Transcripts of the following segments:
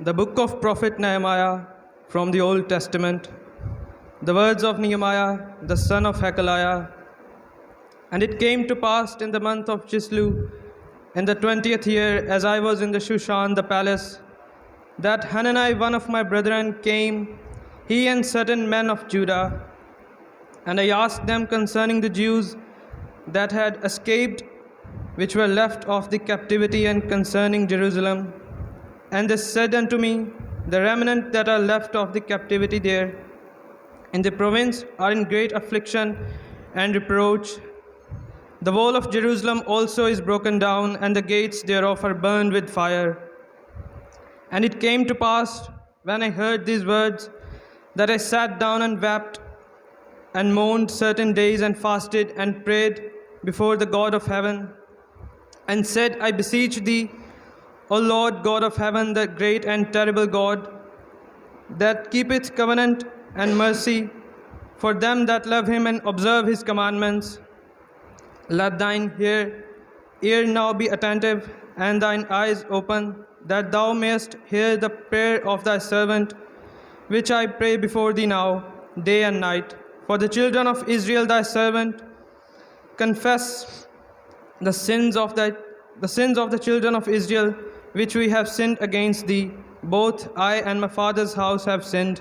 The book of Prophet Nehemiah from the Old Testament, the words of Nehemiah, the son of Hakaliah. And it came to pass in the month of Chislew, in the 20th year, as I was in the Shushan, the palace, that Hanani, one of my brethren, came, he and certain men of Judah. And I asked them concerning the Jews that had escaped, which were left of the captivity, and concerning Jerusalem. And they said unto me, the remnant that are left of the captivity there in the province are in great affliction and reproach. The wall of Jerusalem also is broken down, and the gates thereof are burned with fire. And it came to pass, when I heard these words, that I sat down and wept, and mourned certain days, and fasted, and prayed before the God of heaven, and said, I beseech thee, O Lord God of heaven, the great and terrible God, that keepeth covenant and mercy for them that love him and observe his commandments, let thine ear now be attentive, and thine eyes open, that thou mayest hear the prayer of thy servant, which I pray before thee now, day and night. For the children of Israel thy servant confess the sins of the children of Israel, which we have sinned against thee. Both I and my father's house have sinned.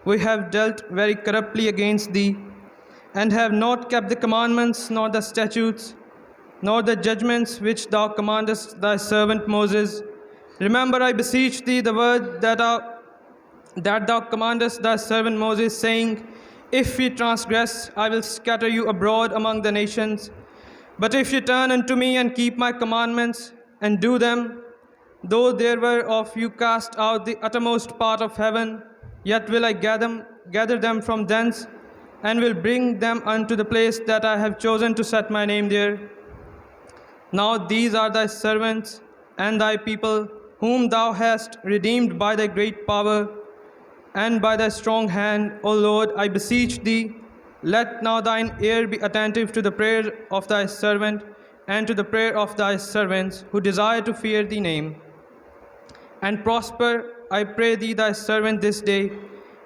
We have dealt very corruptly against thee, and have not kept the commandments, nor the statutes, nor the judgments which thou commandest thy servant Moses. Remember, I beseech thee, the word that thou commandest thy servant Moses, saying, if ye transgress, I will scatter you abroad among the nations. But if ye turn unto me and keep my commandments and do them, though there were of you cast out the uttermost part of heaven, yet will I gather them from thence, and will bring them unto the place that I have chosen to set my name there. Now these are thy servants and thy people, whom thou hast redeemed by thy great power and by thy strong hand. O Lord, I beseech thee, let now thine ear be attentive to the prayer of thy servant, and to the prayer of thy servants, who desire to fear thy name. And prosper, I pray thee, thy servant this day,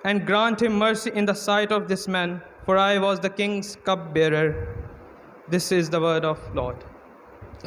and grant him mercy in the sight of this man, for I was the king's cupbearer. This is the word of Lord.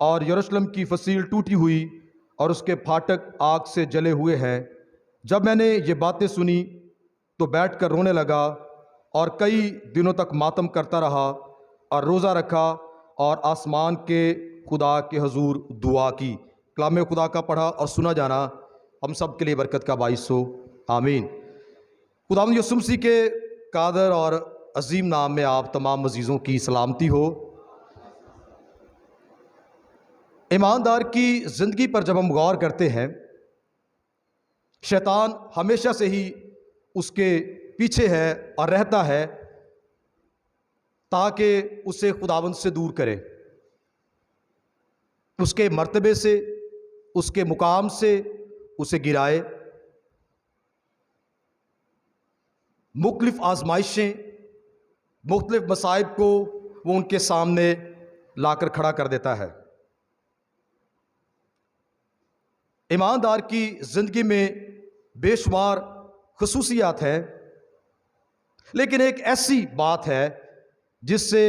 اور یروشلم کی فصیل ٹوٹی ہوئی اور اس کے پھاٹک آگ سے جلے ہوئے ہیں۔ جب میں نے یہ باتیں سنی تو بیٹھ کر رونے لگا اور کئی دنوں تک ماتم کرتا رہا اور روزہ رکھا اور آسمان کے خدا کے حضور دعا کی۔ کلام خدا کا پڑھا اور سنا جانا ہم سب کے لیے برکت کا باعث ہو، آمین۔ خداوند یسوع مسیح کے قادر اور عظیم نام میں آپ تمام عزیزوں کی سلامتی ہو۔ ایماندار کی زندگی پر جب ہم غور کرتے ہیں، شیطان ہمیشہ سے ہی اس کے پیچھے ہے اور رہتا ہے تاکہ اسے خداوند سے دور کرے، اس کے مرتبے سے، اس کے مقام سے اسے گرائے۔ مختلف آزمائشیں، مختلف مصائب کو وہ ان کے سامنے لا کر کھڑا کر دیتا ہے۔ ایماندار کی زندگی میں بے شمار خصوصیات ہیں، لیکن ایک ایسی بات ہے جس سے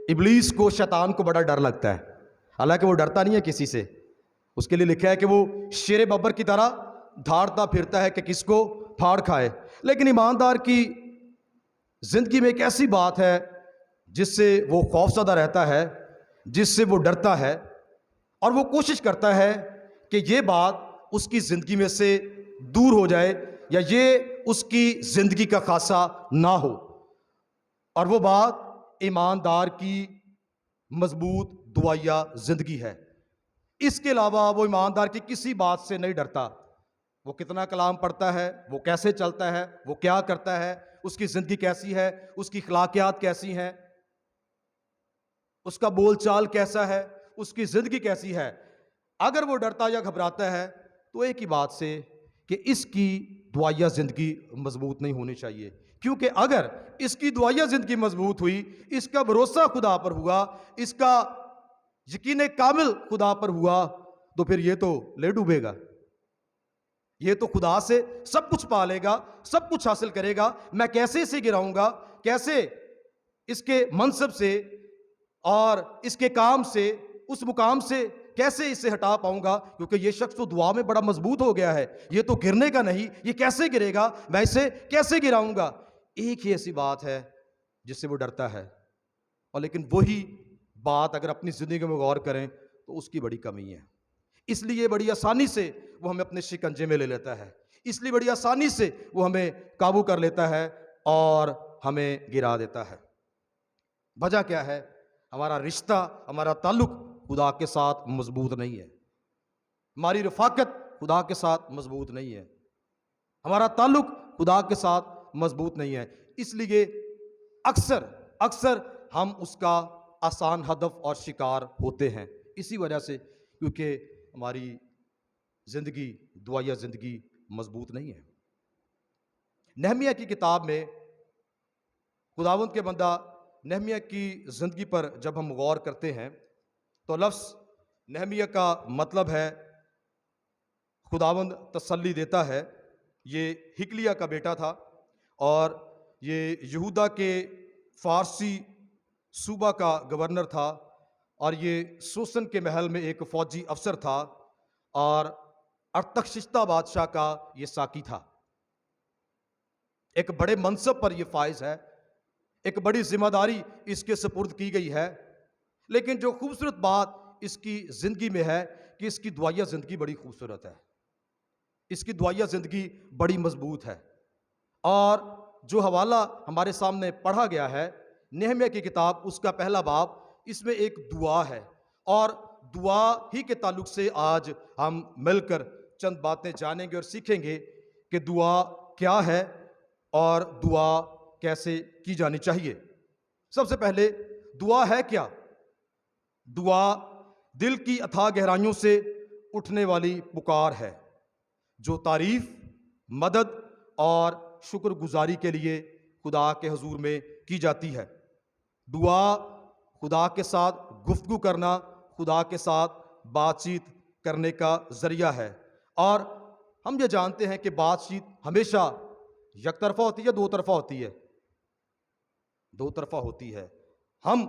ابلیس کو، شیطان کو بڑا ڈر لگتا ہے۔ حالانکہ وہ ڈرتا نہیں ہے کسی سے، اس کے لیے لکھا ہے کہ وہ شیر ببر کی طرح دھاڑتا پھرتا ہے کہ کس کو پھاڑ کھائے۔ لیکن ایماندار کی زندگی میں ایک ایسی بات ہے جس سے وہ خوفزدہ رہتا ہے، جس سے وہ ڈرتا ہے، اور وہ کوشش کرتا ہے کہ یہ بات اس کی زندگی میں سے دور ہو جائے یا یہ اس کی زندگی کا خاصہ نہ ہو، اور وہ بات ایماندار کی مضبوط دعائیا زندگی ہے۔ اس کے علاوہ وہ ایماندار کی کسی بات سے نہیں ڈرتا۔ وہ کتنا کلام پڑھتا ہے، وہ کیسے چلتا ہے، وہ کیا کرتا ہے، اس کی زندگی کیسی ہے، اس کی اخلاقیات کیسی ہیں، اس کا بول چال کیسا ہے، اس کی زندگی کیسی ہے، اگر وہ ڈرتا یا گھبراتا ہے تو ایک ہی بات سے کہ اس کی دعائیا زندگی مضبوط نہیں ہونی چاہیے۔ کیونکہ اگر اس کی دعائیا زندگی مضبوط ہوئی، اس کا بھروسہ خدا پر ہوا، اس کا یقین کامل خدا پر ہوا، تو پھر یہ تو لے ڈوبے گا، یہ تو خدا سے سب کچھ پالے گا، سب کچھ حاصل کرے گا۔ میں کیسے اسے گراؤں گا، کیسے اس کے منصب سے اور اس کے کام سے، اس مقام سے کیسے اسے ہٹا پاؤں گا، کیونکہ یہ شخص تو دعا میں بڑا مضبوط ہو گیا ہے، یہ تو گرنے کا نہیں، یہ کیسے گرے گا، میں اسے کیسے گراؤں گا۔ ایک ہی ایسی بات ہے جس سے وہ ڈرتا ہے، اور لیکن وہی بات اگر اپنی زندگی میں غور کریں تو اس کی بڑی کمی ہے۔ اس لیے بڑی آسانی سے وہ ہمیں اپنے شکنجے میں لے لیتا ہے، اس لیے بڑی آسانی سے وہ ہمیں قابو کر لیتا ہے اور ہمیں گرا دیتا ہے۔ وجہ کیا ہے؟ ہمارا رشتہ، ہمارا تعلق خدا کے ساتھ مضبوط نہیں ہے، ہماری رفاقت خدا کے ساتھ مضبوط نہیں ہے، ہمارا تعلق خدا کے ساتھ مضبوط نہیں ہے۔ اس لیے اکثر ہم اس کا آسان ہدف اور شکار ہوتے ہیں، اسی وجہ سے کیونکہ ہماری زندگی، دعائیا زندگی مضبوط نہیں ہے۔ نہمیہ کی کتاب میں خداوند کے بندہ نہمیہ کی زندگی پر جب ہم غور کرتے ہیں تو لفظ نہمیہ کا مطلب ہے خداوند تسلی دیتا ہے۔ یہ ہکلیہ کا بیٹا تھا اور یہ یہودا کے فارسی صوبہ کا گورنر تھا، اور یہ سوسن کے محل میں ایک فوجی افسر تھا، اور ارتخششتہ بادشاہ کا یہ ساقی تھا۔ ایک بڑے منصب پر یہ فائز ہے، ایک بڑی ذمہ داری اس کے سپرد کی گئی ہے، لیکن جو خوبصورت بات اس کی زندگی میں ہے کہ اس کی دعائیا زندگی بڑی خوبصورت ہے، اس کی دعائیا زندگی بڑی مضبوط ہے۔ اور جو حوالہ ہمارے سامنے پڑھا گیا ہے نہمیہ کی کتاب، اس کا پہلا باب، اس میں ایک دعا ہے، اور دعا ہی کے تعلق سے آج ہم مل کر چند باتیں جانیں گے اور سیکھیں گے کہ دعا کیا ہے اور دعا کیسے کی جانی چاہیے۔ سب سے پہلے دعا ہے کیا؟ دعا دل کی اتھاہ گہرائیوں سے اٹھنے والی پکار ہے جو تعریف، مدد اور شکر گزاری کے لیے خدا کے حضور میں کی جاتی ہے۔ دعا خدا کے ساتھ گفتگو کرنا، خدا کے ساتھ بات چیت کرنے کا ذریعہ ہے، اور ہم یہ جانتے ہیں کہ بات چیت ہمیشہ یک طرفہ ہوتی ہے، دو طرفہ ہوتی ہے، دو طرفہ ہوتی ہے۔ ہم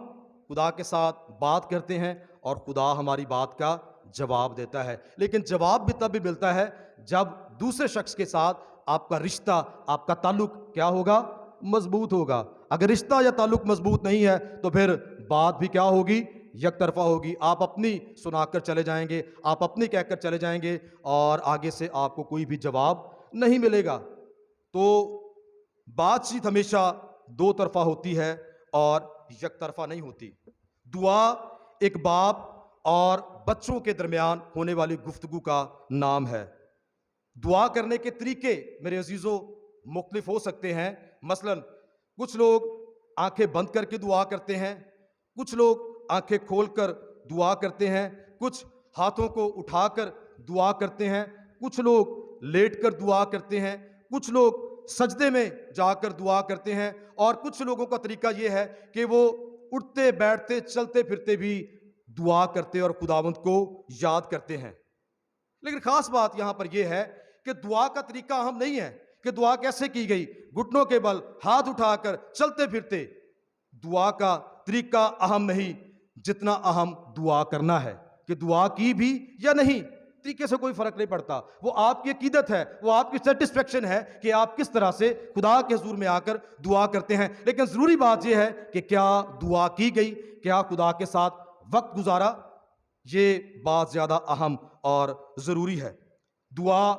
خدا کے ساتھ بات کرتے ہیں اور خدا ہماری بات کا جواب دیتا ہے. لیکن جواب بھی تب بھی ملتا ہے جب دوسرے شخص کے ساتھ آپ کا رشتہ، آپ کا تعلق کیا ہوگا؟ مضبوط ہوگا. اگر رشتہ یا تعلق مضبوط نہیں ہے تو پھر بات بھی کیا ہوگی؟ یک طرفہ ہوگی. آپ اپنی سنا کر چلے جائیں گے، آپ اپنی کہہ کر چلے جائیں گے اور آگے سے آپ کو کوئی بھی جواب نہیں ملے گا. تو بات چیت ہمیشہ دو طرفہ ہوتی ہے اور یک طرفہ نہیں ہوتی. دعا ایک باپ اور بچوں کے درمیان ہونے والی گفتگو کا نام ہے. دعا کرنے کے طریقے میرے عزیزوں مختلف ہو سکتے ہیں. مثلا کچھ لوگ آنکھیں بند کر کے دعا کرتے ہیں، کچھ لوگ آنکھیں کھول کر دعا کرتے ہیں، کچھ ہاتھوں کو اٹھا کر دعا کرتے ہیں، کچھ لوگ لیٹ کر دعا کرتے ہیں، کچھ لوگ سجدے میں جا کر دعا کرتے ہیں، اور کچھ لوگوں کا طریقہ یہ ہے کہ وہ اٹھتے بیٹھتے چلتے پھرتے بھی دعا کرتے اور خداوند کو یاد کرتے ہیں. لیکن خاص بات یہاں پر یہ ہے کہ دعا کا طریقہ اہم نہیں ہے کہ دعا کیسے کی گئی، گھٹنوں کے بل ہاتھ اٹھا کر چلتے پھرتے. دعا کا طریقہ اہم نہیں جتنا اہم دعا کرنا ہے کہ دعا کی بھی یا نہیں. طریقے سے کوئی فرق نہیں پڑتا، وہ آپ کی عقیدت ہے، وہ آپ کی سیٹسفیکشن ہے کہ آپ کس طرح سے خدا کے حضور میں آ کر دعا کرتے ہیں. لیکن ضروری بات یہ ہے کہ کیا دعا کی گئی، کیا خدا کے ساتھ وقت گزارا، یہ بات زیادہ اہم اور ضروری ہے. دعا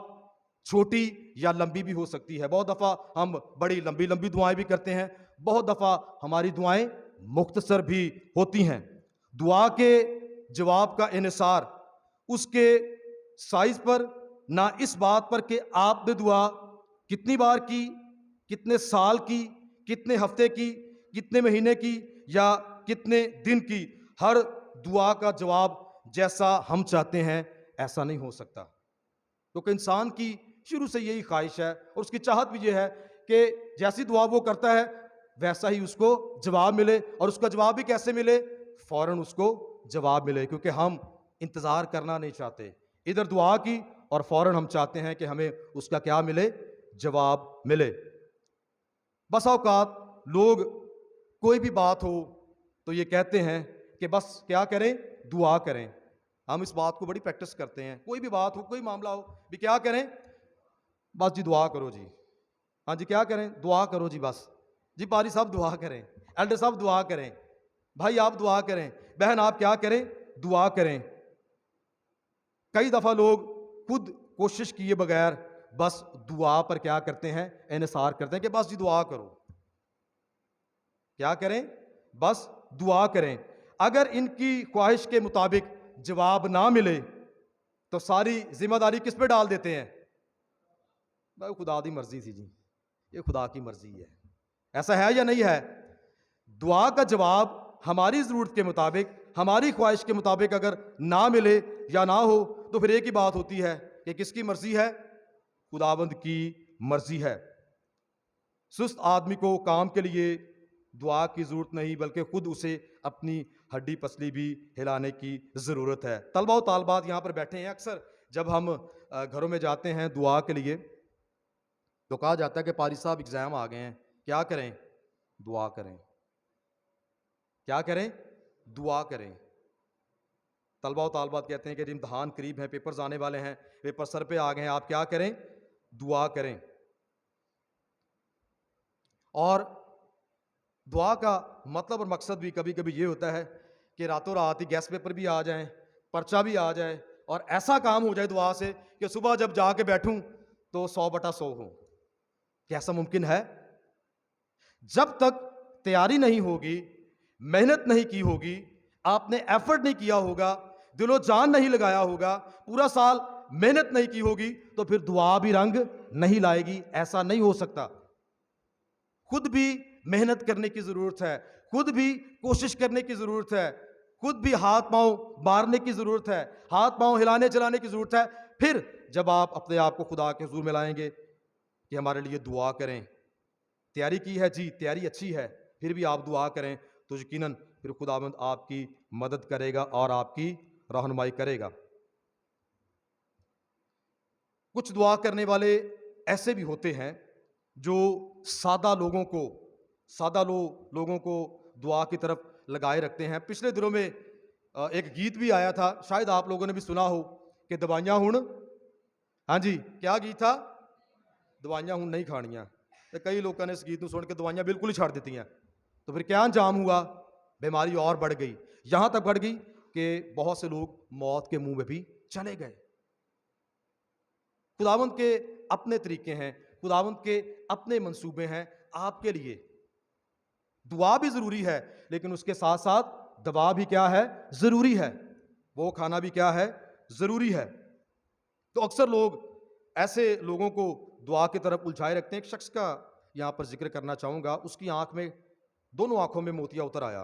چھوٹی یا لمبی بھی ہو سکتی ہے. بہت دفعہ ہم بڑی لمبی لمبی دعائیں بھی کرتے ہیں، بہت دفعہ ہماری دعائیں مختصر بھی ہوتی ہیں. دعا کے جواب کا انحصار اس کے سائز پر، نہ اس بات پر کہ آپ نے دعا کتنی بار کی، کتنے سال کی، کتنے ہفتے کی، کتنے مہینے کی یا کتنے دن کی. ہر دعا کا جواب جیسا ہم چاہتے ہیں ایسا نہیں ہو سکتا، کیونکہ انسان کی شروع سے یہی خواہش ہے اور اس کی چاہت بھی یہ ہے کہ جیسی دعا وہ کرتا ہے ویسا ہی اس کو جواب ملے، اور اس کا جواب بھی کیسے ملے؟ فوراً اس کو جواب ملے، کیونکہ ہم انتظار کرنا نہیں چاہتے. ادھر دعا کی اور فوراً ہم چاہتے ہیں کہ ہمیں اس کا کیا ملے؟ جواب ملے. بس اوقات لوگ کوئی بھی بات ہو تو یہ کہتے ہیں کہ بس کیا کریں؟ دعا کریں. ہم اس بات کو بڑی پریکٹس کرتے ہیں. کوئی بھی بات ہو، کوئی معاملہ ہو بھی کیا کریں؟ بس جی دعا کرو جی. ہاں جی کیا کریں؟ دعا کرو جی. بس جی پاری صاحب دعا کریں، ایلڈر صاحب دعا کریں، بھائی آپ دعا کریں، بہن آپ کیا کریں؟ دعا کریں. کئی دفعہ لوگ خود کوشش کیے بغیر بس دعا پر کیا کرتے ہیں؟ انحصار کرتے ہیں کہ بس جی دعا کرو. کیا کریں؟ بس دعا کریں. اگر ان کی خواہش کے مطابق جواب نہ ملے تو ساری ذمہ داری کس پہ ڈال دیتے ہیں؟ بھائی خدا دی مرضی تھی جی، یہ خدا کی مرضی ہے. ایسا ہے یا نہیں ہے؟ دعا کا جواب ہماری ضرورت کے مطابق، ہماری خواہش کے مطابق اگر نہ ملے یا نہ ہو تو پھر ایک ہی بات ہوتی ہے کہ کس کی مرضی ہے؟ خداوند کی مرضی ہے. سست آدمی کو کام کے لیے دعا کی ضرورت نہیں، بلکہ خود اسے اپنی ہڈی پسلی بھی ہلانے کی ضرورت ہے. طلبہ و طالبات یہاں پر بیٹھے ہیں. اکثر جب ہم گھروں میں جاتے ہیں دعا کے لیے تو کہا جاتا ہے کہ پاری صاحب ایگزام آ گئے ہیں، کیا کریں؟ دعا کریں. کیا کریں؟ دعا کریں. طلبہ و طالبات کہتے ہیں کہ امتحان قریب ہیں، پیپرز آنے والے ہیں، پیپر سر پہ آ گئے ہیں، آپ کیا کریں؟ دعا کریں. اور دعا کا مطلب اور مقصد بھی کبھی کبھی یہ ہوتا ہے کہ راتوں رات ہی گیس پیپر بھی آ جائیں، پرچہ بھی آ جائے، اور ایسا کام ہو جائے دعا سے کہ صبح جب جا کے بیٹھوں تو 100/100 ہوں. کیسا ممکن ہے؟ جب تک تیاری نہیں ہوگی، محنت نہیں کی ہوگی، آپ نے ایفرٹ نہیں کیا ہوگا، دل و جان نہیں لگایا ہوگا، پورا سال محنت نہیں کی ہوگی تو پھر دعا بھی رنگ نہیں لائے گی. ایسا نہیں ہو سکتا. خود بھی محنت کرنے کی ضرورت ہے، خود بھی کوشش کرنے کی ضرورت ہے، خود بھی ہاتھ پاؤں مارنے کی ضرورت ہے، ہاتھ پاؤں ہلانے چلانے کی ضرورت ہے. پھر جب آپ اپنے آپ کو خدا کے حضور میں لائیں گے کہ ہمارے لیے دعا کریں، تیاری کی ہے جی، تیاری اچھی ہے، پھر بھی آپ دعا کریں تو یقیناً پھر خداوند آپ کی مدد کرے گا اور آپ کی رہنمائی کرے گا. کچھ دعا کرنے والے ایسے بھی ہوتے ہیں جو سادہ لوگوں کو دعا کی طرف لگائے رکھتے ہیں. پچھلے دنوں میں ایک گیت بھی آیا تھا, شاید آپ لوگوں نے بھی سنا ہو کہ دوائیاں ہن, ہاں جی کیا گیت تھا, دوائیاں ہن نہیں کھانیاں. تو کئی لوگوں نے اس گیت کو سن کے دوائیاں بالکل ہی چھاڑ دیتی ہیں. تو پھر کیا انجام ہوا, بیماری اور بڑھ گئی, یہاں تک بڑھ گئی کہ بہت سے لوگ موت کے منہ میں بھی چلے گئے. خداوند کے اپنے طریقے ہیں, خداوند کے اپنے منصوبے ہیں آپ کے لیے. دعا بھی ضروری ہے, لیکن اس کے ساتھ ساتھ دوا بھی کیا ہے, ضروری ہے. وہ کھانا بھی کیا ہے, ضروری ہے. تو اکثر لوگ ایسے لوگوں کو دعا کی طرف الجھائے رکھتے ہیں. ایک شخص کا یہاں پر ذکر کرنا چاہوں گا, اس کی آنکھ میں, دونوں آنکھوں میں موتیا اتر آیا.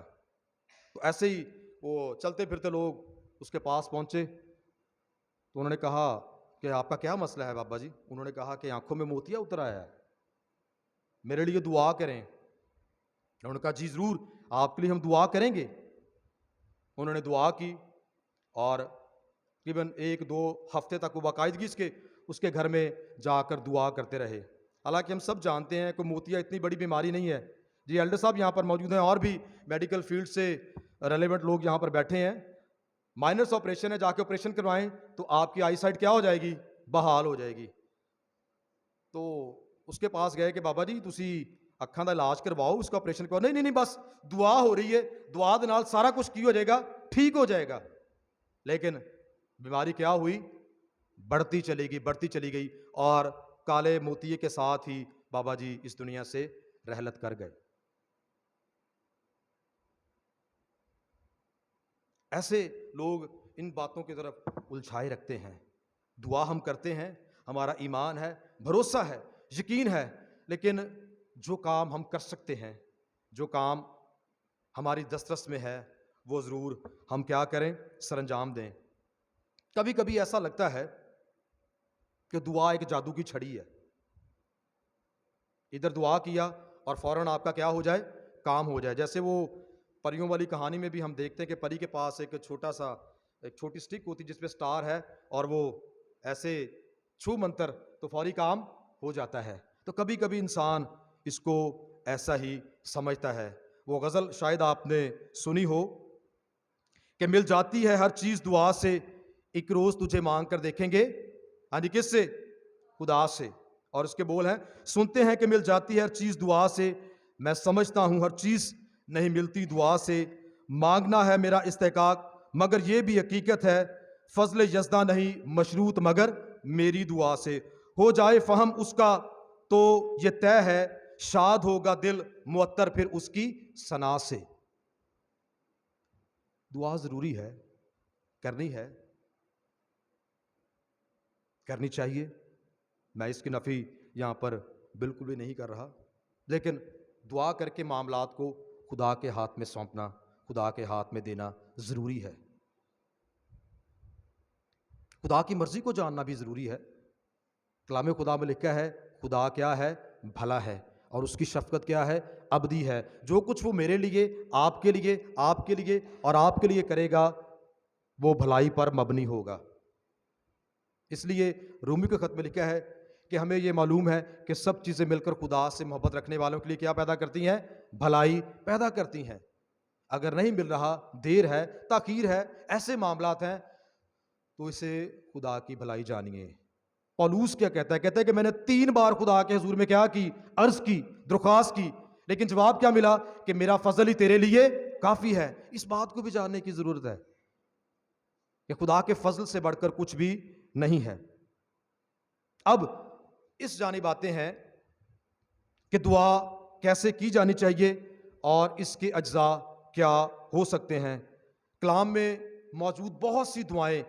تو ایسے ہی وہ چلتے پھرتے لوگ اس کے پاس پہنچے, تو انہوں نے کہا کہ آپ کا کیا مسئلہ ہے بابا جی؟ انہوں نے کہا کہ آنکھوں میں موتیا اتر آیا ہے, میرے لیے دعا کریں. انہوں نے کہا جی ضرور, آپ کے لیے ہم دعا کریں گے. انہوں نے دعا کی اور تقریباً 1-2 ہفتے تک وہ باقاعدگی اس کے گھر میں جا کر دعا کرتے رہے. حالانکہ ہم سب جانتے ہیں کہ موتیا اتنی بڑی بیماری نہیں ہے. جی ایلڈر صاحب یہاں پر موجود ہیں, اور بھی میڈیکل فیلڈ سے ریلیونٹ لوگ یہاں پر بیٹھے ہیں. مائنرس آپریشن ہے, جا کے آپریشن کروائیں تو آپ کی آئی سائٹ کیا ہو جائے گی, بحال ہو جائے گی. تو اس کے پاس گئے کہ بابا جی تسی اکھاں دا علاج کرواؤ, اس کا آپریشن کرواؤ. نہیں بس دعا ہو رہی ہے, دعا دے نال سارا کچھ کی ہو جائے گا, ٹھیک ہو جائے گا. لیکن بیماری کیا ہوئی, بڑھتی چلی گئی اور کالے موتیے کے ساتھ ہی بابا جی اس دنیا سے رحلت کر گئے. ایسے لوگ ان باتوں کی طرف الجھائے رکھتے ہیں. دعا ہم کرتے ہیں, ہمارا ایمان ہے, بھروسہ ہے, یقین ہے, لیکن جو کام ہم کر سکتے ہیں, جو کام ہماری دسترس میں ہے, وہ ضرور ہم کیا کریں, سر انجام دیں. کبھی کبھی ایسا لگتا ہے کہ دعا ایک جادو کی چھڑی ہے. ادھر دعا کیا اور فوراً آپ کا کیا ہو جائے, کام ہو جائے. جیسے وہ پریوں والی کہانی میں بھی ہم دیکھتے ہیں کہ پری کے پاس ایک چھوٹی سٹک ہوتی جس پہ سٹار ہے, اور وہ ایسے چھو منتر تو فوری کام ہو جاتا ہے. تو کبھی کبھی انسان اس کو ایسا ہی سمجھتا ہے. وہ غزل شاید آپ نے سنی ہو کہ مل جاتی ہے ہر چیز دعا سے, ایک روز تجھے مانگ کر دیکھیں گے. ہاں جی, کس سے, خدا سے. اور اس کے بول ہیں, سنتے ہیں کہ مل جاتی ہے ہر چیز دعا سے, میں سمجھتا ہوں ہر چیز نہیں ملتی دعا سے. مانگنا ہے میرا استحقاق مگر یہ بھی حقیقت ہے, فضل یزداں نہیں مشروط مگر میری دعا سے. ہو جائے فہم اس کا تو یہ طے ہے, شاد ہوگا دل معطر پھر اس کی ثنا سے. دعا ضروری ہے, کرنی ہے, کرنی چاہیے. میں اس کی نفی یہاں پر بالکل بھی نہیں کر رہا, لیکن دعا کر کے معاملات کو خدا کے ہاتھ میں سونپنا, خدا کے ہاتھ میں دینا ضروری ہے. خدا کی مرضی کو جاننا بھی ضروری ہے. کلام خدا میں لکھا ہے خدا کیا ہے, بھلا ہے, اور اس کی شفقت کیا ہے, ابدی ہے. جو کچھ وہ میرے لیے, آپ کے لیے, آپ کے لیے اور آپ کے لیے کرے گا وہ بھلائی پر مبنی ہوگا. اس لیے رومی کے خط میں لکھا ہے کہ ہمیں یہ معلوم ہے کہ سب چیزیں مل کر خدا سے محبت رکھنے والوں کے لیے کیا پیدا کرتی ہیں, بھلائی پیدا کرتی ہیں. اگر نہیں مل رہا, دیر ہے, تاخیر ہے, ایسے معاملات ہیں, تو اسے خدا کی بھلائی جانیے. پولوس کیا کہتا ہے کہ میں نے 3 بار خدا کے حضور میں کیا کی, عرض کی, درخواست کی, لیکن جواب کیا ملا کہ میرا فضل ہی تیرے لیے کافی ہے. اس بات کو بھی جاننے کی ضرورت ہے کہ خدا کے فضل سے بڑھ کر کچھ بھی نہیں ہے. اب اس جانب آتے ہیں کہ دعا کیسے کی جانی چاہیے اور اس کے اجزاء کیا ہو سکتے ہیں. کلام میں موجود بہت سی دعائیں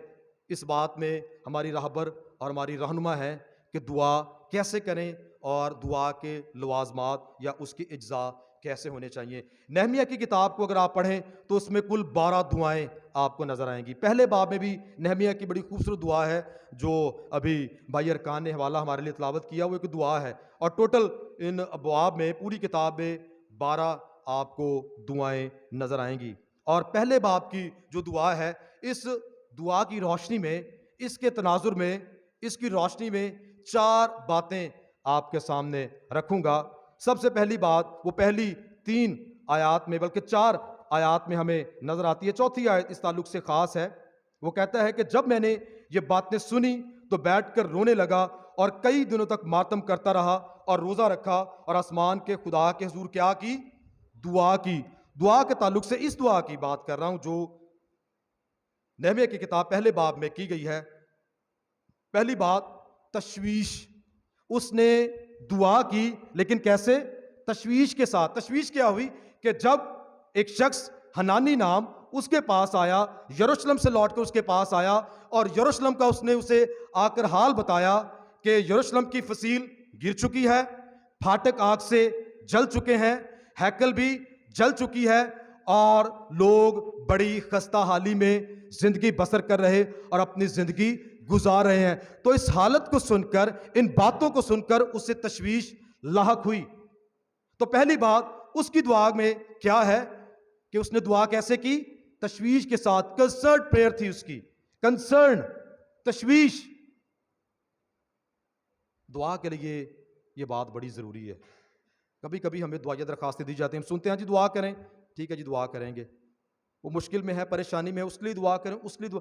اس بات میں ہماری راہبر اور ہماری رہنما ہے کہ دعا کیسے کریں اور دعا کے لوازمات یا اس کے اجزاء کیسے ہونے چاہیے. نہمیہ کی کتاب کو اگر آپ پڑھیں تو اس میں کل 12 دعائیں آپ کو نظر آئیں گی. پہلے باب میں بھی نہمیہ کی بڑی خوبصورت دعا ہے جو ابھی بھائی ارکان نے حوالہ ہمارے لیے تلاوت کیا, وہ ایک دعا ہے. اور ٹوٹل ان ابواب میں پوری کتاب میں 12 آپ کو دعائیں نظر آئیں گی. اور پہلے باب کی جو دعا ہے, اس دعا کی روشنی میں, اس کے تناظر میں, اس کی روشنی میں 4 باتیں آپ کے سامنے رکھوں گا. سب سے پہلی بات, وہ پہلی 3 آیات میں بلکہ 4 آیات میں ہمیں نظر آتی ہے. چوتھی آیت اس تعلق سے خاص ہے. وہ کہتا ہے کہ جب میں نے یہ باتیں سنی تو بیٹھ کر رونے لگا اور کئی دنوں تک ماتم کرتا رہا اور روزہ رکھا اور آسمان کے خدا کے حضور کیا کی؟ دعا کی. دعا کے تعلق سے اس دعا کی بات کر رہا ہوں جو نہمیہ کی کتاب پہلے باب میں کی گئی ہے. پہلی بات تشویش. اس نے دعا کی لیکن کیسے؟ تشویش کے ساتھ. تشویش کیا ہوئی کہ جب ایک شخص حنانی نام اس کے پاس آیا، یروشلم سے لوٹ کر اس کے پاس آیا اور یروشلم کا اس نے اسے آ کر حال بتایا کہ یروشلم کی فصیل گر چکی ہے، پھاٹک آگ سے جل چکے ہیں، ہیکل بھی جل چکی ہے اور لوگ بڑی خستہ حالی میں زندگی بسر کر رہے اور اپنی زندگی گزار رہے ہیں. تو اس حالت کو سن کر، ان باتوں کو سن کر اسے تشویش لاحق ہوئی. تو پہلی بات اس کی دعا میں کیا ہے کہ اس نے دعا کیسے کی؟ تشویش کے ساتھ. کنسرن پریئر تھی اس کی. کنسرن، تشویش. دعا کے لیے یہ بات بڑی ضروری ہے. کبھی کبھی ہمیں دعائیں درخواستیں دی جاتی ہیں، ہم سنتے ہیں جی دعا کریں، ٹھیک ہے جی دعا کریں گے. وہ مشکل میں ہے، پریشانی میں ہے، اس کے لیے دعا کریں، اس کے لیے دعا.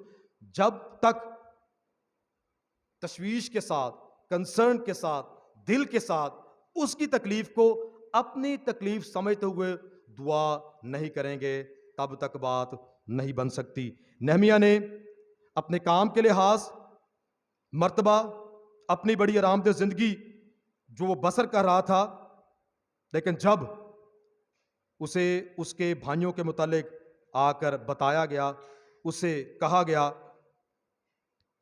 جب تک تشویش کے ساتھ، کنسرن کے ساتھ، دل کے ساتھ اس کی تکلیف کو اپنی تکلیف سمجھتے ہوئے دعا نہیں کریں گے تب تک بات نہیں بن سکتی. نہمیہ نے اپنے کام کے لحاظ مرتبہ اپنی بڑی آرام دہ زندگی جو وہ بسر کر رہا تھا، لیکن جب اسے اس کے بھائیوں کے متعلق آ کر بتایا گیا، اسے کہا گیا،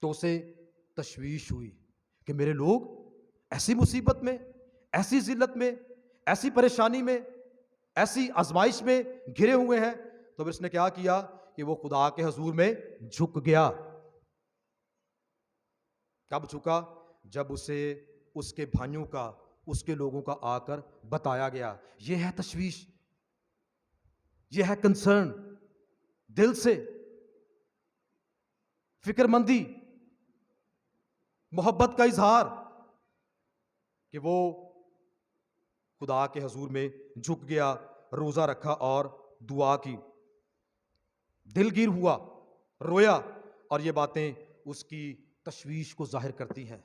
تو اسے تشویش ہوئی کہ میرے لوگ ایسی مصیبت میں، ایسی ذلت میں، ایسی پریشانی میں، ایسی آزمائش میں گھرے ہوئے ہیں. تو پھر اس نے کیا کیا کہ وہ خدا کے حضور میں جھک گیا. کب جھکا؟ جب اسے اس کے بھائیوں کا، اس کے لوگوں کا آ کر بتایا گیا. یہ ہے تشویش، یہ ہے کنسرن، دل سے فکر مندی، محبت کا اظہار کہ وہ خدا کے حضور میں جھک گیا، روزہ رکھا اور دعا کی. دل گیر ہوا، رویا، اور یہ باتیں اس کی تشویش کو ظاہر کرتی ہیں.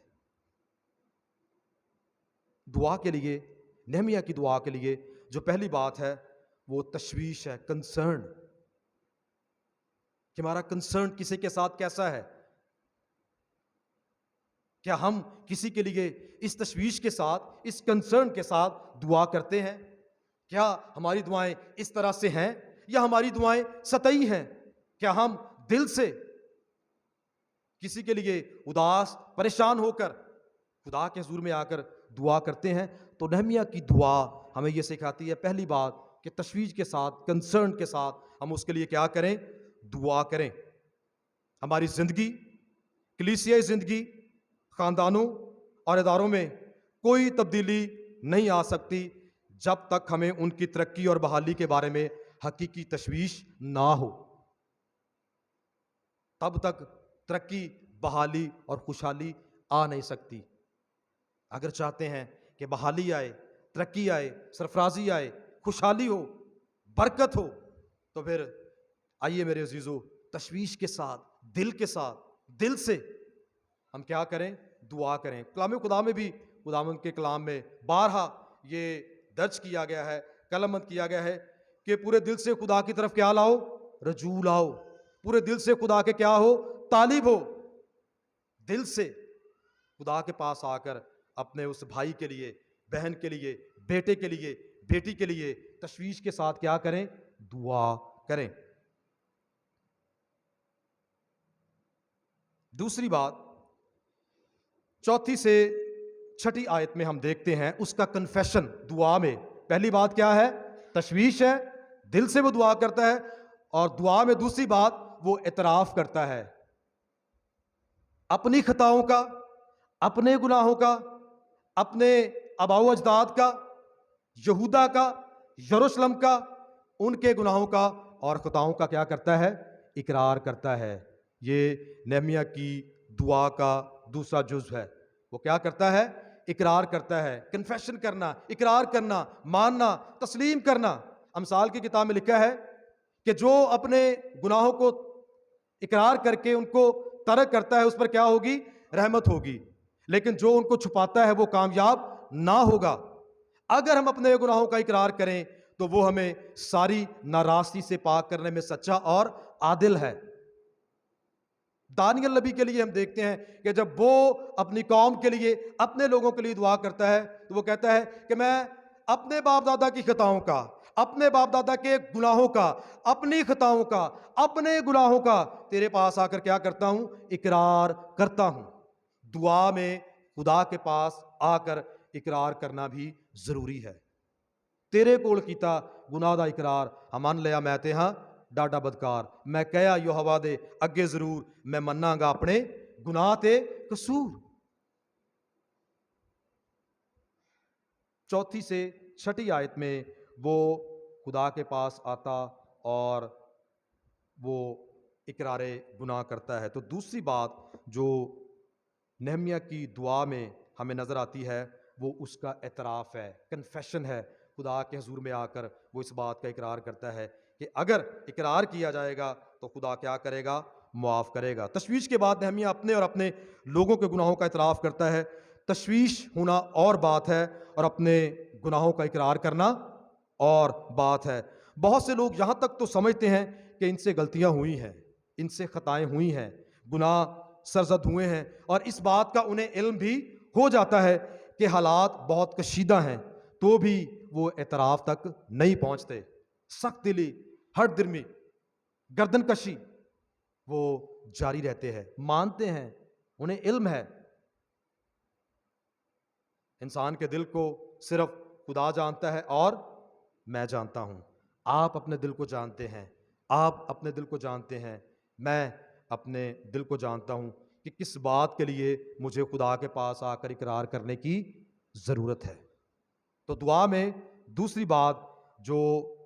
دعا کے لیے، نہمیہ کی دعا کے لیے جو پہلی بات ہے وہ تشویش ہے، کنسرن. کہ ہمارا کنسرن کسی کے ساتھ کیسا ہے؟ کیا ہم کسی کے لیے اس تشویش کے ساتھ، اس کنسرن کے ساتھ دعا کرتے ہیں؟ کیا ہماری دعائیں اس طرح سے ہیں یا ہماری دعائیں سطحی ہیں؟ کیا ہم دل سے کسی کے لیے اداس، پریشان ہو کر خدا کے حضور میں آ کر دعا کرتے ہیں؟ تو نہمیہ کی دعا ہمیں یہ سکھاتی ہے پہلی بات کہ تشویش کے ساتھ، کنسرن کے ساتھ ہم اس کے لیے کیا کریں؟ دعا کریں. ہماری زندگی، کلیسیائی زندگی، خاندانوں اور اداروں میں کوئی تبدیلی نہیں آ سکتی جب تک ہمیں ان کی ترقی اور بحالی کے بارے میں حقیقی تشویش نہ ہو. تب تک ترقی، بحالی اور خوشحالی آ نہیں سکتی. اگر چاہتے ہیں کہ بحالی آئے، ترقی آئے، سرفرازی آئے، خوشحالی ہو، برکت ہو، تو پھر آئیے میرے عزیزو، تشویش کے ساتھ، دل کے ساتھ، دل سے ہم کیا کریں؟ دعا کریں. کلام خدا میں بھی، خداوند کے کلام میں بارہا یہ درج کیا گیا ہے، قلم بند کیا گیا ہے کہ پورے دل سے خدا کی طرف کیا لاؤ؟ رجوع لاؤ. پورے دل سے خدا کے کیا ہو؟ طالب ہو. دل سے خدا کے پاس آ کر اپنے اس بھائی کے لیے، بہن کے لیے، بیٹے کے لیے، بیٹی کے لیے تشویش کے ساتھ کیا کریں؟ دعا کریں. دوسری بات، چوتھی سے چھٹی آیت میں ہم دیکھتے ہیں اس کا کنفیشن دعا میں. پہلی بات کیا ہے؟ تشویش ہے، دل سے وہ دعا کرتا ہے، اور دعا میں دوسری بات وہ اعتراف کرتا ہے اپنی خطاؤں کا، اپنے گناہوں کا، اپنے آباء و اجداد کا، یہودا کا، یروشلم کا، ان کے گناہوں کا اور خطاؤں کا کیا کرتا ہے؟ اقرار کرتا ہے. یہ نہمیہ کی دعا کا دوسرا جزو ہے. وہ کیا کرتا ہے؟ اقرار کرتا ہے. کنفیشن کرنا، اقرار کرنا، ماننا، تسلیم کرنا. امثال کی کتاب میں لکھا ہے کہ جو اپنے گناہوں کو اقرار کر کے ان کو ترک کرتا ہے اس پر کیا ہوگی؟ رحمت ہوگی، لیکن جو ان کو چھپاتا ہے وہ کامیاب نہ ہوگا۔ اگر ہم اپنے گناہوں کا اقرار کریں تو وہ ہمیں ساری ناراستی سے پاک کرنے میں سچا اور عادل ہے۔ دانیل نبی کے لیے ہم دیکھتے ہیں کہ جب وہ اپنی قوم کے لیے، اپنے لوگوں کے لیے دعا کرتا ہے تو وہ کہتا ہے کہ میں اپنے باپ دادا کی خطاؤں کا، اپنے باپ دادا کے گناہوں کا، اپنی خطاؤں کا، اپنے گناہوں کا تیرے پاس آ کر کیا کرتا ہوں؟ اقرار کرتا ہوں۔ دعا میں خدا کے پاس آ کر اقرار کرنا بھی ضروری ہے۔ تیرے کول کیتا گناہ دا اقرار ہمان لیا میں تے ہاں ڈاڈا بدکار، میں کہیا یہوہ دے اگے ضرور میں مننا گا اپنے گناہ تے قصور۔ 4 سے 6 آیت میں وہ خدا کے پاس آتا اور وہ اقرار گناہ کرتا ہے۔ تو دوسری بات جو نہمیہ کی دعا میں ہمیں نظر آتی ہے وہ اس کا اعتراف ہے، کنفیشن ہے۔ خدا کے حضور میں آ کر وہ اس بات کا اقرار کرتا ہے کہ اگر اقرار کیا جائے گا تو خدا کیا کرے گا؟ معاف کرے گا۔ تشویش کے بعد نہمیہ اپنے اور اپنے لوگوں کے گناہوں کا اعتراف کرتا ہے۔ تشویش ہونا اور بات ہے اور اپنے گناہوں کا اقرار کرنا اور بات ہے۔ بہت سے لوگ یہاں تک تو سمجھتے ہیں کہ ان سے غلطیاں ہوئی ہیں، ان سے خطائیں ہوئی ہیں، گناہ سرزد ہوئے ہیں، اور اس بات کا انہیں علم بھی ہو جاتا ہے کہ حالات بہت کشیدہ ہیں، تو بھی وہ اعتراف تک نہیں پہنچتے۔ سخت دلی، ہٹ درمی، گردن کشی وہ جاری رہتے ہیں، مانتے ہیں، انہیں علم ہے۔ انسان کے دل کو صرف خدا جانتا ہے اور میں جانتا ہوں۔ آپ اپنے دل کو جانتے ہیں، آپ اپنے دل کو جانتے ہیں، میں اپنے دل کو جانتا ہوں کہ کس بات کے لیے مجھے خدا کے پاس آ کر اقرار کرنے کی ضرورت ہے۔ تو دعا میں دوسری بات جو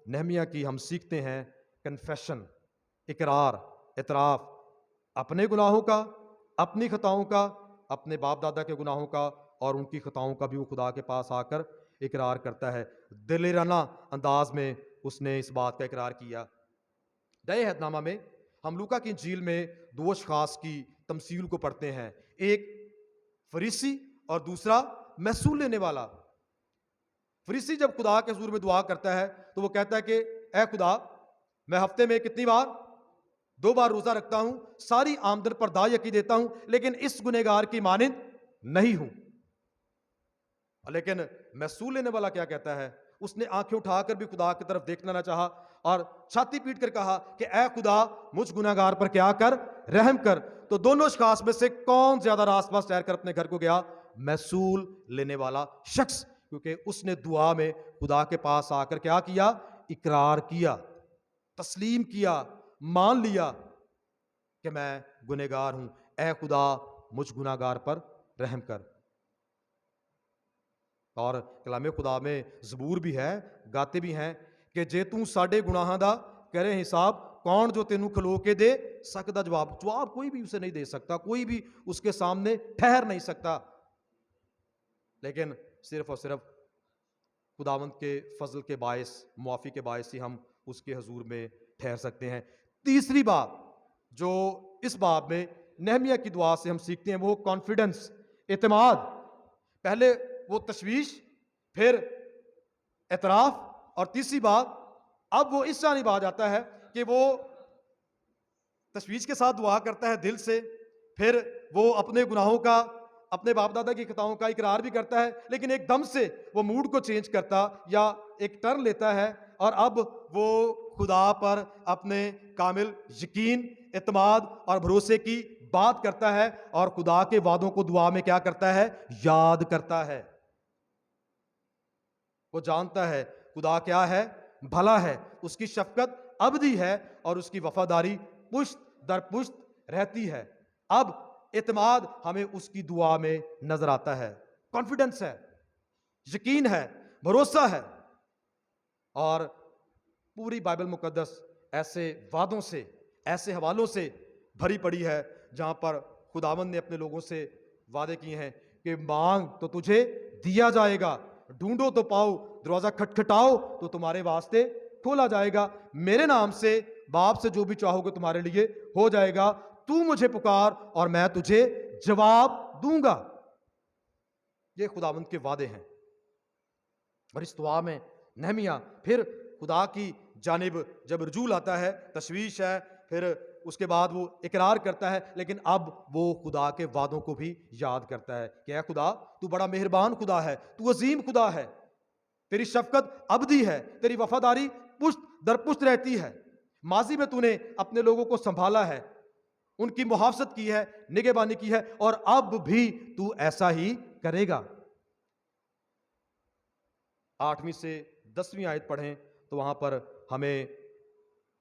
نہمیہ کی ہم سیکھتے ہیں، کنفیشن، اقرار، اعتراف، اپنے گناہوں کا، اپنی خطاؤں کا، اپنے باپ دادا کے گناہوں کا اور ان کی خطاؤں کا بھی وہ خدا کے پاس آ کر اقرار کرتا ہے۔ دلیرانہ انداز میں اس نے اس بات کا اقرار کیا۔ نئے عہد نامہ میں ہم لوکا کی انجیل میں 2 اشخاص کی تمثیل کو پڑھتے ہیں، ایک فریسی اور دوسرا محصول لینے والا۔ فریسی جب خدا کے حضور میں دعا کرتا ہے تو وہ کہتا ہے کہ اے خدا، میں ہفتے میں کتنی بار؟ 2 بار روزہ رکھتا ہوں، ساری آمدن پر دائیں یقین دیتا ہوں، لیکن اس گنہگار کی مانند نہیں ہوں۔ لیکن محصول لینے والا کیا کہتا ہے؟ اس نے آنکھیں اٹھا کر بھی خدا کی طرف دیکھنا نہ چاہا اور چھاتی پیٹ کر کہا کہ اے خدا، مجھ گنہگار پر کیا کر؟ رحم کر۔ تو دونوں اشخاص میں سے کون زیادہ راست باز ٹھہر کر اپنے گھر کو گیا؟ محصول لینے والا شخص، کیونکہ اس نے دعا میں خدا کے پاس آ کر کیا کیا؟ اقرار کیا، تسلیم کیا، مان لیا کہ میں گنہگار ہوں، اے خدا مجھ گنہگار پر رحم کر۔ اور کلام خدا میں زبور بھی ہے، گاتے بھی ہیں کہ جے توں ساڈے گناہاں دا کرے حساب، کون جو تینوں کھلو کے دے سکدا جواب۔ جواب کوئی بھی اسے نہیں دے سکتا، کوئی بھی اس کے سامنے ٹھہر نہیں سکتا، لیکن صرف اور صرف خداوند کے فضل کے باعث، معافی کے باعث ہی ہم اس کے حضور میں ٹھہر سکتے ہیں۔ تیسری بات جو اس باب میں نہمیہ کی دعا سے ہم سیکھتے ہیں وہ کانفیڈنس، اعتماد۔ پہلے وہ تشویش، پھر اعتراف، اور تیسری بات اب وہ اس جانب آ جاتا ہے کہ وہ تشویش کے ساتھ دعا کرتا ہے دل سے، پھر وہ اپنے گناہوں کا، اپنے باپ دادا کی خطاؤں کا اقرار بھی کرتا ہے، لیکن ایک دم سے وہ موڈ کو چینج کرتا یا ایک ٹرن لیتا ہے اور اب وہ خدا پر اپنے کامل یقین، اعتماد اور بھروسے کی بات کرتا ہے اور خدا کے وعدوں کو دعا میں کیا کرتا ہے؟ یاد کرتا ہے۔ وہ جانتا ہے خدا کیا ہے؟ بھلا ہے، اس کی شفقت ابدی ہے اور اس کی وفاداری پشت در پشت رہتی ہے۔ اب اعتماد ہمیں اس کی دعا میں نظر آتا ہے، کانفیڈنس ہے، یقین ہے، بھروسہ ہے۔ اور پوری بائبل مقدس ایسے وعدوں سے، ایسے حوالوں سے بھری پڑی ہے جہاں پر خداوند نے اپنے لوگوں سے وعدے کیے ہیں کہ مانگ تو تجھے دیا جائے گا، ڈھونڈو تو پاؤ، دروازہ کھٹکھٹاؤ تو تمہارے واسطے کھولا جائے گا, میرے نام سے باپ سے جو بھی چاہو گے تمہارے لیے ہو جائے گا, تو مجھے پکار اور میں تجھے جواب دوں گا. یہ خداوند کے وعدے ہیں. اور اس دعا میں نہمیہ پھر خدا کی جانب جب رجوع آتا ہے, تشویش ہے, پھر اس کے بعد وہ اقرار کرتا ہے, لیکن اب وہ خدا کے وعدوں کو بھی یاد کرتا ہے کہ اے خدا, تو بڑا مہربان خدا ہے, تو عظیم خدا ہے, تیری شفقت ابدی ہے, تیری وفاداری پشت در پشت رہتی ہے. ماضی میں تو نے اپنے لوگوں کو سنبھالا ہے, ان کی محافظت کی ہے, نگہبانی کی ہے, اور اب بھی تو ایسا ہی کرے گا. 8ویں سے 10ویں آیت پڑھیں تو وہاں پر ہمیں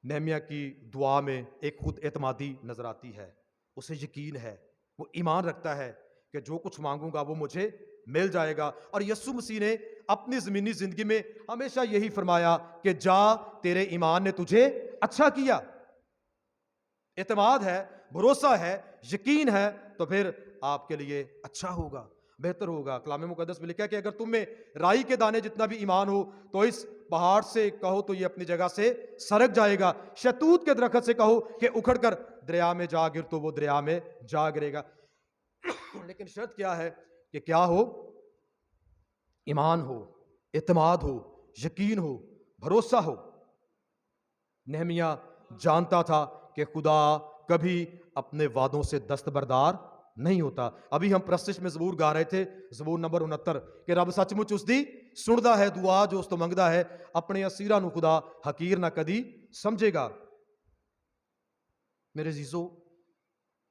نہمیہ کی دعا میں ایک خود اعتمادی نظر آتی ہے. اسے یقین ہے, وہ ایمان رکھتا ہے کہ جو کچھ مانگوں گا وہ مجھے مل جائے گا. اور یسوع مسیح نے اپنی زمینی زندگی میں ہمیشہ یہی فرمایا کہ جا, تیرے ایمان نے تجھے اچھا کیا. اعتماد ہے, بھروسہ ہے, یقین ہے, تو پھر آپ کے لیے اچھا ہوگا, بہتر ہوگا. کلام مقدس میں لکھا ہے کہ اگر تم میں رائی کے دانے جتنا بھی ایمان ہو تو اس پہاڑ سے کہو تو یہ اپنی جگہ سے سرک جائے گا, شہتوت کے درخت سے کہو کہ اکھڑ کر دریا میں جا گر تو وہ دریا میں جا گرے گا. لیکن شرط کیا ہے کہ کیا ہو؟ ایمان ہو, اعتماد ہو, یقین ہو, بھروسہ ہو. نہمیہ جانتا تھا کہ خدا کبھی اپنے وعدوں سے دستبردار نہیں ہوتا. ابھی ہم پرستش میں زبور گا رہے تھے, زبور نمبر 69, کہ رب سچ مچ اس دی سندا ہے دعا جو اس تو منگدا ہے, اپنے اسیراں نو خدا حقیر نہ کدی سمجھے گا. میرے عزیزو,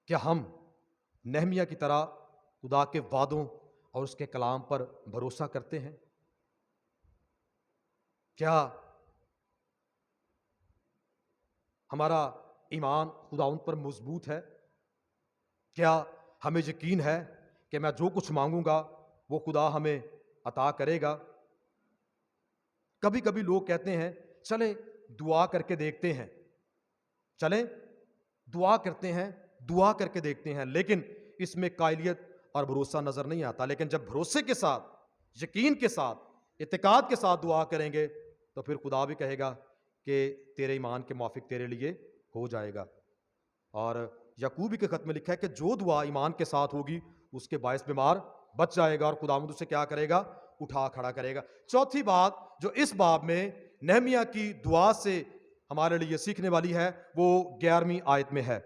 کیا ہم نہمیہ کی طرح خدا کے وعدوں اور اس کے کلام پر بھروسہ کرتے ہیں؟ کیا ہمارا ایمان خداوند پر مضبوط ہے؟ کیا ہمیں یقین ہے کہ میں جو کچھ مانگوں گا وہ خدا ہمیں عطا کرے گا؟ کبھی کبھی لوگ کہتے ہیں چلیں دعا کر کے دیکھتے ہیں, چلیں دعا کرتے ہیں, دعا کر کے دیکھتے ہیں, لیکن اس میں قائلیت اور بھروسہ نظر نہیں آتا. لیکن جب بھروسے کے ساتھ, یقین کے ساتھ, اعتقاد کے ساتھ دعا کریں گے تو پھر خدا بھی کہے گا کہ تیرے ایمان کے موافق تیرے لیے ہو جائے گا. اور یعقوب کے خط میں لکھا ہے کہ جو دعا ایمان کے ساتھ ہوگی اس کے باعث بیمار بچ جائے گا اور خداوند اسے کیا کرے گا؟ اٹھا کھڑا کرے گا. چوتھی بات جو اس باب میں نہمیہ کی دعا سے ہمارے لیے سیکھنے والی ہے وہ 11ویں آیت میں ہے.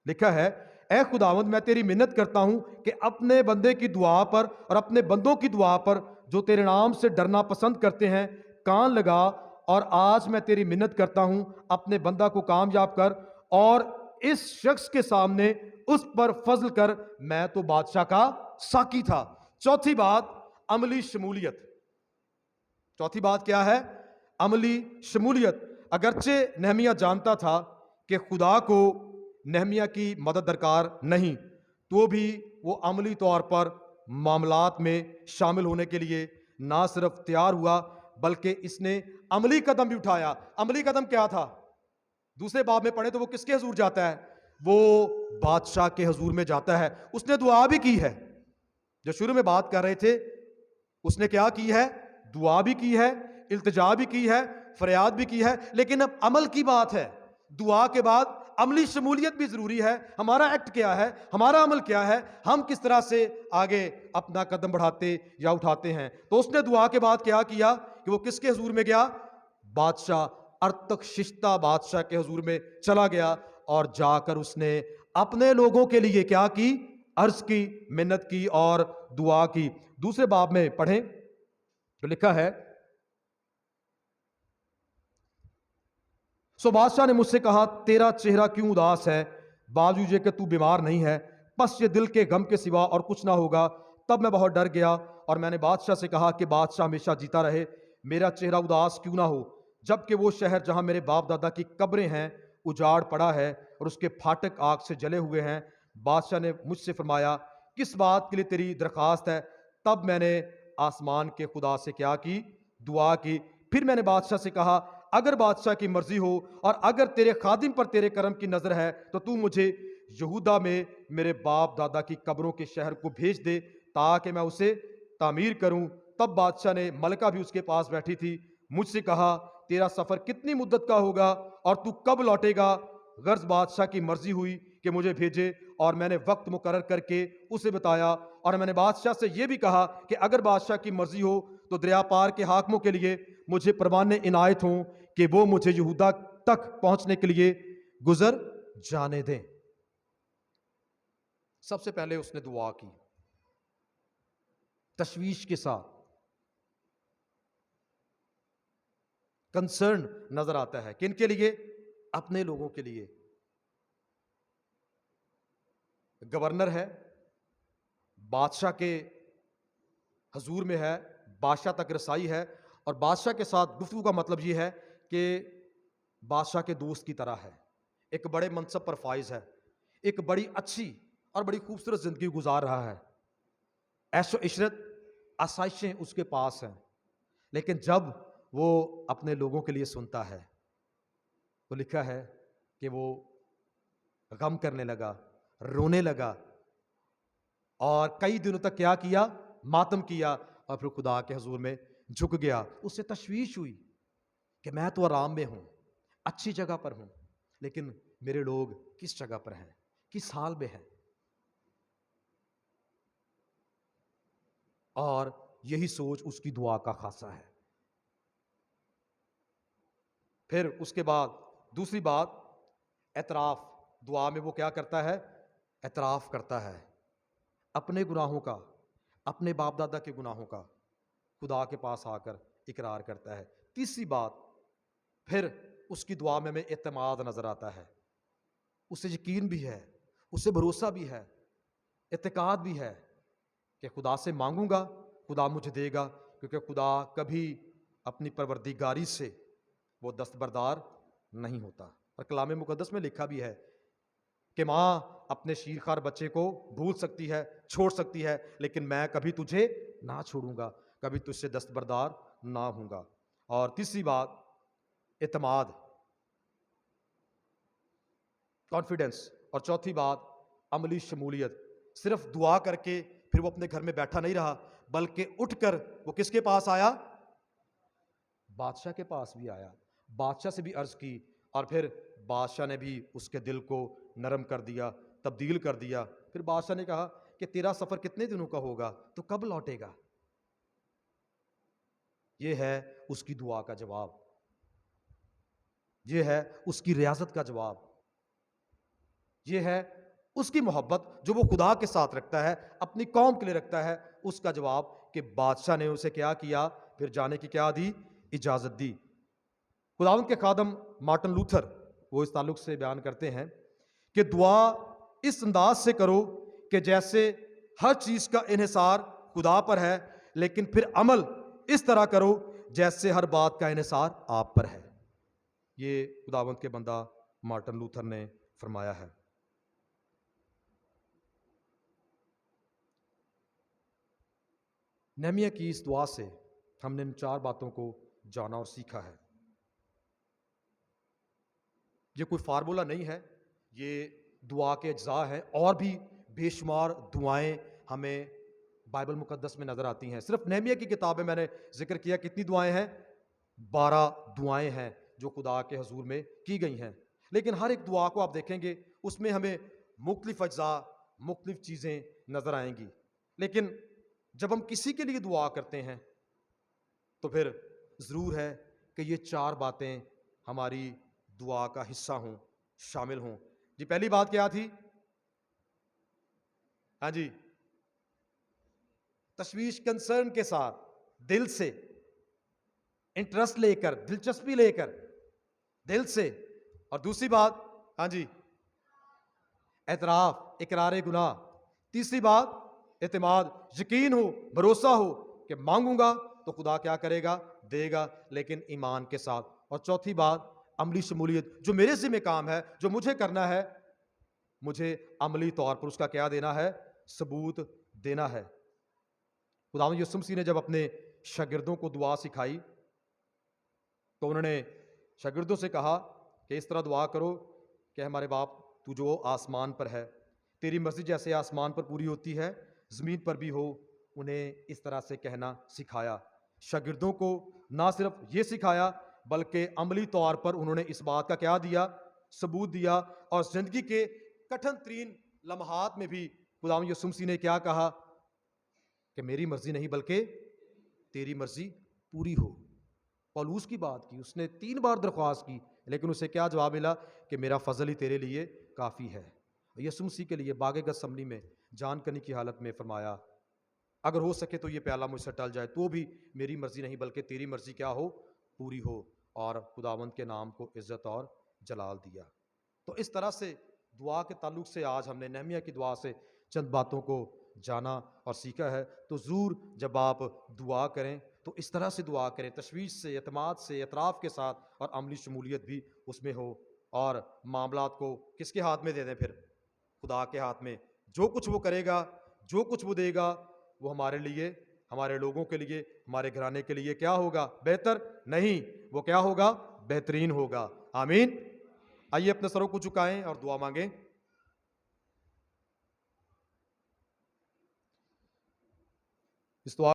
لکھا ہے, اے خداوند میں تیری منت کرتا ہوں کہ اپنے بندے کی دعا پر اور اپنے بندوں کی دعا پر جو تیرے نام سے ڈرنا پسند کرتے ہیں کان لگا, اور آج میں تیری منت کرتا ہوں اپنے بندہ کو کامیاب کر اور اس شخص کے سامنے اس پر فضل کر, میں تو بادشاہ کا ساقی تھا. چوتھی بات عملی شمولیت. چوتھی بات کیا ہے؟ عملی شمولیت. اگرچہ نہمیہ جانتا تھا کہ خدا کو نہمیہ کی مدد درکار نہیں, تو بھی وہ عملی طور پر معاملات میں شامل ہونے کے لیے نہ صرف تیار ہوا بلکہ اس نے عملی قدم بھی اٹھایا. عملی قدم کیا تھا؟ دوسرے باب میں پڑھیں تو وہ کس کے حضور جاتا ہے؟ وہ بادشاہ کے حضور میں جاتا ہے. اس نے دعا بھی کی ہے, جو شروع میں بات کر رہے تھے, اس نے کیا کی ہے؟ دعا بھی کی ہے, التجا بھی کی ہے, فریاد بھی کی ہے, لیکن اب عمل کی بات ہے. دعا کے بعد عملی شمولیت بھی ضروری ہے. ہمارا ایکٹ کیا ہے؟ ہمارا عمل کیا ہے؟ ہم کس طرح سے آگے اپنا قدم بڑھاتے یا اٹھاتے ہیں؟ تو اس نے دعا کے بعد کیا کیا کہ وہ کس کے حضور میں گیا؟ بادشاہ ارتخششتہ بادشاہ کے حضور میں چلا گیا, اور جا کر اس نے اپنے لوگوں کے لیے کیا کی؟ عرض کی, منت کی اور دعا کی. دوسرے باب میں پڑھیں تو لکھا ہے, سو بادشاہ نے مجھ سے کہا تیرا چہرہ کیوں اداس ہے, باوجود یہ کہ تو بیمار نہیں ہے, پس یہ دل کے غم کے سوا اور کچھ نہ ہوگا. تب میں بہت ڈر گیا اور میں نے بادشاہ سے کہا کہ بادشاہ ہمیشہ جیتا رہے, میرا چہرہ اداس کیوں نہ ہو, جبکہ وہ شہر جہاں میرے باپ دادا کی قبریں ہیں اجاڑ پڑا ہے اور اس کے پھاٹک آگ سے جلے ہوئے ہیں. بادشاہ نے مجھ سے فرمایا کس بات کے لیے تیری درخواست ہے؟ تب میں نے آسمان کے خدا سے کیا کی؟ دعا کی. پھر میں نے بادشاہ سے کہا اگر بادشاہ کی مرضی ہو اور اگر تیرے خادم پر تیرے کرم کی نظر ہے تو مجھے یہودا میں میرے باپ دادا کی قبروں کے شہر کو بھیج دے تاکہ میں اسے تعمیر کروں. تب بادشاہ نے ملکہ بھی اس کے پاس بیٹھی تھی مجھ سے کہا تیرا سفر کتنی مدت کا ہوگا اور تو کب لوٹے گا؟ غرض بادشاہ کی مرضی ہوئی کہ مجھے بھیجے، اور میں نے وقت مقرر کر کے اسے بتایا، اور میں نے بادشاہ سے یہ بھی کہا کہ اگر بادشاہ کی مرضی ہو تو دریا پار کے حاکموں کے لیے مجھے پروانے عنایت ہوں کہ وہ مجھے یہودا تک پہنچنے کے لیے گزر جانے دیں۔ سب سے پہلے اس نے دعا کی تشویش کے ساتھ، کنسرن نظر آتا ہے۔ کن کے لیے؟ اپنے لوگوں کے لیے۔ گورنر ہے، بادشاہ کے حضور میں ہے، بادشاہ تک رسائی ہے، اور بادشاہ کے ساتھ گفتگو کا مطلب یہ ہے کہ بادشاہ کے دوست کی طرح ہے، ایک بڑے منصب پر فائز ہے، ایک بڑی اچھی اور بڑی خوبصورت زندگی گزار رہا ہے، عیش و عشرت آسائشیں اس کے پاس ہیں، لیکن جب وہ اپنے لوگوں کے لیے سنتا ہے تو لکھا ہے کہ وہ غم کرنے لگا، رونے لگا، اور کئی دنوں تک کیا کیا؟ ماتم کیا، اور پھر خدا کے حضور میں جھک گیا۔ اس سے تشویش ہوئی کہ میں تو آرام میں ہوں، اچھی جگہ پر ہوں، لیکن میرے لوگ کس جگہ پر ہیں، کس حال میں ہیں؟ اور یہی سوچ اس کی دعا کا خاصہ ہے۔ پھر اس کے بعد دوسری بات، اعتراف۔ دعا میں وہ کیا کرتا ہے؟ اعتراف کرتا ہے اپنے گناہوں کا، اپنے باپ دادا کے گناہوں کا، خدا کے پاس آ کر اقرار کرتا ہے۔ تیسری بات، پھر اس کی دعا میں ہمیں اعتماد نظر آتا ہے، اسے یقین بھی ہے، اسے بھروسہ بھی ہے، اعتقاد بھی ہے کہ خدا سے مانگوں گا، خدا مجھے دے گا، کیونکہ خدا کبھی اپنی پروردگاری سے وہ دستبردار نہیں ہوتا۔ اور کلام مقدس میں لکھا بھی ہے کہ ماں اپنے شیرخوار بچے کو بھول سکتی ہے، چھوڑ سکتی ہے، لیکن میں کبھی تجھے نہ چھوڑوں گا، کبھی تجھ سے دستبردار نہ ہوں گا۔ اور تیسری بات، اعتماد، کانفیڈنس۔ اور چوتھی بات، عملی شمولیت۔ صرف دعا کر کے پھر وہ اپنے گھر میں بیٹھا نہیں رہا، بلکہ اٹھ کر وہ کس کے پاس آیا؟ بادشاہ کے پاس بھی آیا، بادشاہ سے بھی عرض کی، اور پھر بادشاہ نے بھی اس کے دل کو نرم کر دیا، تبدیل کر دیا۔ پھر بادشاہ نے کہا کہ تیرا سفر کتنے دنوں کا ہوگا، تو کب لوٹے گا؟ یہ ہے اس کی دعا کا جواب، یہ ہے اس کی ریاضت کا جواب، یہ ہے اس کی محبت جو وہ خدا کے ساتھ رکھتا ہے، اپنی قوم کے لیے رکھتا ہے، اس کا جواب کہ بادشاہ نے اسے کیا کیا؟ پھر جانے کی کیا دی؟ اجازت دی۔ خداوند کے خادم مارٹن لوتھر وہ اس تعلق سے بیان کرتے ہیں کہ دعا اس انداز سے کرو کہ جیسے ہر چیز کا انحصار خدا پر ہے، لیکن پھر عمل اس طرح کرو جیسے ہر بات کا انحصار آپ پر ہے۔ یہ خداوند کے بندہ مارٹن لوتھر نے فرمایا ہے۔ نہمیہ کی اس دعا سے ہم نے ان 4 باتوں کو جانا اور سیکھا ہے۔ یہ کوئی فارمولہ نہیں ہے، یہ دعا کے اجزاء ہیں، اور بھی بے شمار دعائیں ہمیں بائبل مقدس میں نظر آتی ہیں۔ صرف نہمیہ کی کتاب میں میں نے ذکر کیا کتنی دعائیں ہیں؟ 12 دعائیں ہیں جو خدا کے حضور میں کی گئی ہیں، لیکن ہر ایک دعا کو آپ دیکھیں گے اس میں ہمیں مختلف اجزاء، مختلف چیزیں نظر آئیں گی، لیکن جب ہم کسی کے لیے دعا کرتے ہیں تو پھر ضرور ہے کہ یہ 4 باتیں ہماری دعا کا حصہ ہوں، شامل ہوں۔ جی پہلی بات کیا تھی؟ ہاں جی، تشویش، کنسرن کے ساتھ، دل سے، انٹرسٹ لے کر، دلچسپی لے کر، دل سے۔ اور دوسری بات، ہاں جی، اعتراف، اقرار گناہ۔ تیسری بات، اعتماد، یقین ہو، بھروسہ ہو کہ مانگوں گا تو خدا کیا کرے گا؟ دے گا، لیکن ایمان کے ساتھ۔ اور چوتھی بات، عملی شمولیت، جو میرے ذمہ کام ہے، جو مجھے کرنا ہے، مجھے عملی طور پر اس کا کیا دینا ہے؟ ثبوت دینا ہے۔ خداوند یسوع مسیح نے جب اپنے شاگردوں کو دعا سکھائی تو انہوں نے شاگردوں سے کہا کہ اس طرح دعا کرو کہ ہمارے باپ تو جو آسمان پر ہے، تیری مرضی جیسے آسمان پر پوری ہوتی ہے زمین پر بھی ہو۔ انہیں اس طرح سے کہنا سکھایا، شاگردوں کو نہ صرف یہ سکھایا بلکہ عملی طور پر انہوں نے اس بات کا کیا دیا؟ ثبوت دیا. اور زندگی کے کٹھن ترین لمحات میں بھی خداوند یسوع مسیح نے کیا کہا کہ میری مرضی نہیں بلکہ تیری مرضی پوری ہو. پولوس کی بات کی، اس نے 3 بار درخواست کی، لیکن اسے کیا جواب ملا؟ کہ میرا فضل ہی تیرے لیے کافی ہے. یسوع مسیح کے لیے باغ گثسمنی میں جان کنی کی حالت میں فرمایا اگر ہو سکے تو یہ پیالہ مجھ سے ٹل جائے، تو بھی میری مرضی نہیں بلکہ تیری مرضی کیا ہو؟ پوری ہو. اور خداوند کے نام کو عزت اور جلال دیا. تو اس طرح سے دعا کے تعلق سے آج ہم نے نہمیہ کی دعا سے چند باتوں کو جانا اور سیکھا ہے. تو ضرور جب آپ دعا کریں تو اس طرح سے دعا کریں، تشویش سے، اعتماد سے، اعتراف کے ساتھ، اور عملی شمولیت بھی اس میں ہو. اور معاملات کو کس کے ہاتھ میں دے دیں؟ پھر خدا کے ہاتھ میں. جو کچھ وہ کرے گا، جو کچھ وہ دے گا، وہ ہمارے لیے، ہمارے لوگوں کے لیے، ہمارے گھرانے کے لیے کیا ہوگا؟ بہتر نہیں، وہ کیا ہوگا؟ بہترین ہوگا. آمین. آئیے اپنے سروں کو جھکائیں اور دعا مانگیں. اس دعا